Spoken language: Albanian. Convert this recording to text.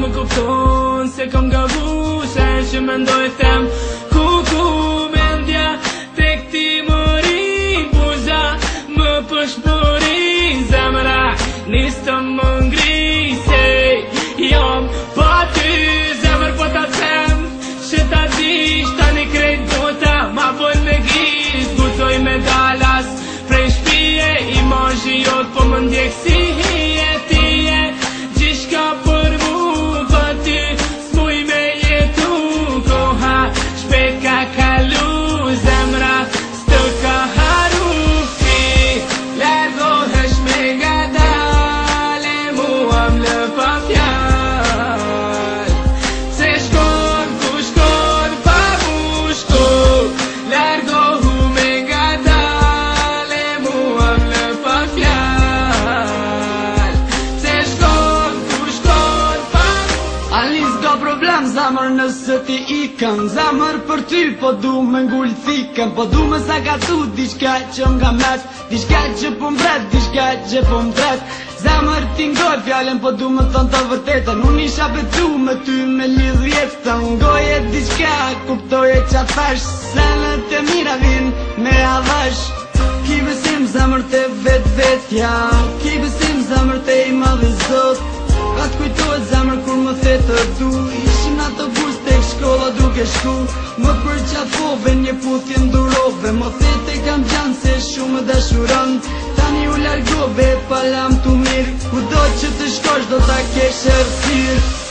më kupton se kam gavu, se që mendoj them ku mendja tek ti më rin, buza më pështërin, zemra nis të më ngrise, jam pa ty, zemër po ta them, që ta dish tani krejt bota, ma bojnë me gjiz, gucoj me dalas, prej shpije, imazhi jot po më ndjek si hije tije, gjishka për mu, pa ty s'muj me jetu, koha shpet ka kalu, zemra s'të ka haru, ti largohesh me nga dale, mua m'lë pa fjall, se shkon ku shkon pa mu shko, largohu me nga dale, mua m'lë pa fjall, se shkon ku shkon pa mu. Alis ka problem zamër nëse ti ikën, zamër për ty po du me ngull thikën, po du me sa ka tu diçka që m'ka mes, diçka që po mbret, diçka që po mbret. Zamër ti ngoj fjallën po du me thonë të vërtetën, unë isha betu me ty me lidh jetën, ngoje diçka kuptoje qa thash, senet e mira vin me avash. Ki besim zamër te vetja, ki besim zamër te i madhi zot, ka t'kujtohet zemër kur më the të du, ishim në autobus tek shkolla duke shku, më përqafove një puthje ndurove, më the te kam gjanë se shumë dashuron, tani u largove pa lam t'u mirë, kudo që të shkosh do ta kesh errësirë.